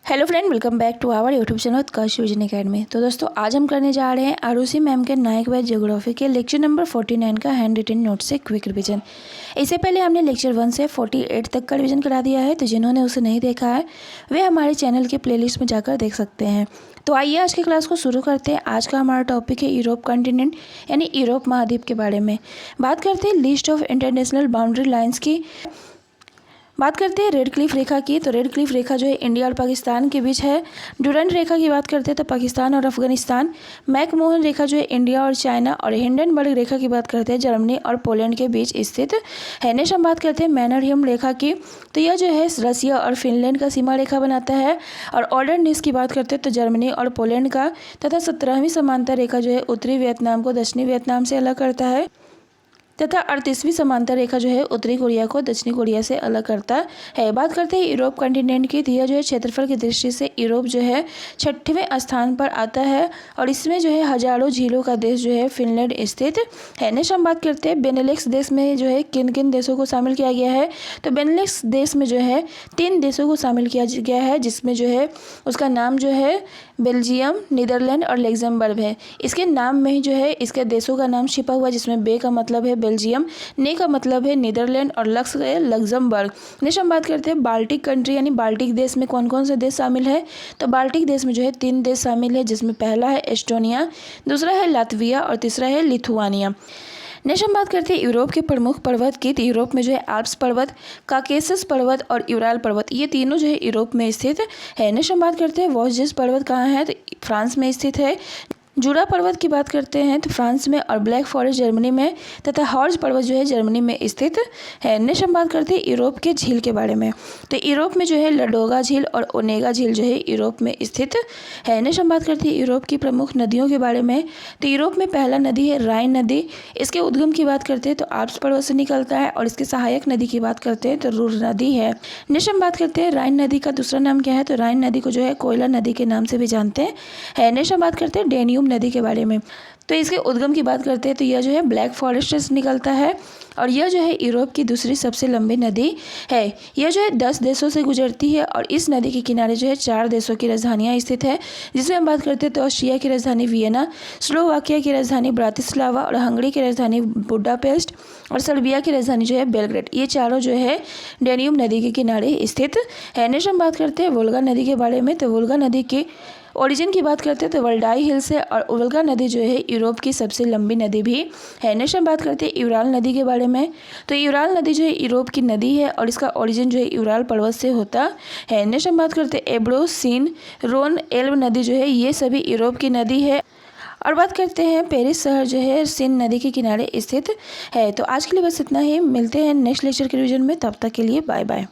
Hello friend, welcome back to our YouTube channel Utkarsh vision academy. तो दोस्तों आज हम करने जा रहे हैं आरुषि मैम के नायक वाइज ज्योग्राफी के लेक्चर नंबर 49 का हैंड रिटन नोट से क्विक रिवीजन। इससे पहले हमने लेक्चर 1 से 48 तक का रिवीजन करा दिया है, तो जिन्होंने उसे नहीं देखा है वे हमारे चैनल के प्लेलिस्ट में जाकर देख सकते हैं। तो आइए आज की क्लास को शुरू करते हैं। आज का हमारा टॉपिक है यूरोप कॉन्टिनेंट यानी यूरोप महाद्वीप के बारे में। बात करते हैं list of international boundary lines की। बात करते हैं रेड क्लिफ रेखा की। तो रेड क्लिफ रेखा जो है इंडिया और पाकिस्तान के बीच है। ड्यूरेंट रेखा की बात करते हैं तो पाकिस्तान और अफगानिस्तान। मैकमोहन रेखा जो है इंडिया और चाइना। और हिंडनबर्ग रेखा की बात करते हैं जर्मनी और पोलैंड के बीच स्थित है। नेक्स्ट हम बात करते हैं मैनरहिम रेखा की। तो यह जो है रसिया और फिनलैंड का सीमा रेखा बनाता है। और ऑर्डरनेस की बात करते हैं तो जर्मनी और पोलैंड का। तथा 17वीं समांतर रेखा जो है उत्तरी वियतनाम को दक्षिणी वियतनाम से अलग करता है। तथा 38वीं समांतर रेखा जो है उत्तरी कोरिया को दक्षिणी कोरिया से अलग करता है। बात करते हैं यूरोप कॉन्टिनेंट की। तो यह जो है क्षेत्रफल की दृष्टि से यूरोप जो है 6वें स्थान पर आता है। और इसमें जो है हजारों झीलों का देश जो है फिनलैंड स्थित है। नेक्स्ट हम बात करते हैं बेनेलक्स देश में जो है किन किन देशों को शामिल किया गया है। तो बेनेलक्स देश में जो है 3 देशों को शामिल किया गया है, जिसमें जो है उसका नाम जो है बेल्जियम, नीदरलैंड और लग्जमबर्ग है। इसके नाम में ही जो है इसके देशों का नाम छिपा हुआ है, जिसमें बे का मतलब है बेल्जियम, ने का मतलब है नीदरलैंड और लक्स है लग्जमबर्ग। नेक्स्ट हम बात करते हैं बाल्टिक कंट्री यानी बाल्टिक देश में कौन कौन से देश शामिल है। तो बाल्टिक देश में जो है 3 देश शामिल है, जिसमें पहला है एस्टोनिया, दूसरा है लातविया और तीसरा है लिथुआनिया। नेक्स्ट हम बात करते हैं यूरोप के प्रमुख पर्वत की। तो यूरोप में जो है आल्प्स पर्वत, काकेसस पर्वत और यूराल पर्वत, ये तीनों जो है यूरोप में स्थित है। नेक्स्ट हम बात करते हैं वोल्जेस पर्वत कहाँ है। तो फ्रांस में स्थित है। जूरा पर्वत की बात करते हैं तो फ्रांस में और ब्लैक फॉरेस्ट जर्मनी में तथा हॉर्ज पर्वत जो है जर्मनी में स्थित है। नेक्स्ट हम बात करते हैं यूरोप के झील के बारे में। तो यूरोप में जो है लडोगा झील और ओनेगा झील जो है यूरोप में स्थित है। नेक्स्ट हम बात करते हैं यूरोप की प्रमुख नदियों के बारे में। तो यूरोप में पहला नदी है राइन नदी। इसके उद्गम की बात करते हैं तो आल्प्स पर्वत से निकलता है। और इसके सहायक नदी की बात करते हैं तो रूर नदी है। नेक्स्ट हम बात करते हैं राइन नदी का दूसरा नाम क्या है। तो राइन नदी को जो है कोयला नदी के नाम से भी जानते हैं। नेक्स्ट हम बात करते हैं डेन्यूब नदी के बारे में। तो इसके उद्गम की बात करते हैं तो यह जो है ब्लैक फॉरेस्ट से निकलता है। और यह जो है यूरोप की दूसरी सबसे लंबी नदी है। यह जो है 10 देशों से गुजरती है। और इस नदी के किनारे जो है 4 देशों की राजधानियां स्थित है, जिसमें हम बात करते हैं तो ऑस्ट्रिया की राजधानी वियना, स्लोवाकिया की राजधानी ब्रातिस्लावा और हंगरी की राजधानी बुडापेस्ट और सर्बिया की राजधानी जो है बेलग्रेड। ये चारों जो है डेन्यूब नदी के किनारे स्थित है। नेक्स्ट हम बात करते हैं वोल्गा नदी के बारे में। तो वोल्गा नदी के ओरिजिन की बात करते हैं तो वल्डाई हिल से। और वोल्गा नदी जो है यूरोप की सबसे लंबी नदी भी है। नेक्स्ट हम बात करते हैं यूराल नदी के बारे में। तो यूराल नदी जो है यूरोप की नदी है और इसका ओरिजिन जो है यूराल पर्वत से होता है। नेक्स्ट हम बात करते हैं एब्रो, सीन, रोन, एल्ब नदी जो है ये सभी यूरोप की नदी है। और बात करते हैं पेरिस शहर जो है सीन नदी के किनारे स्थित है। तो आज के लिए बस इतना ही। मिलते हैं नेक्स्ट लेक्चर के रिवीजन में, तब तक के लिए बाय बाय।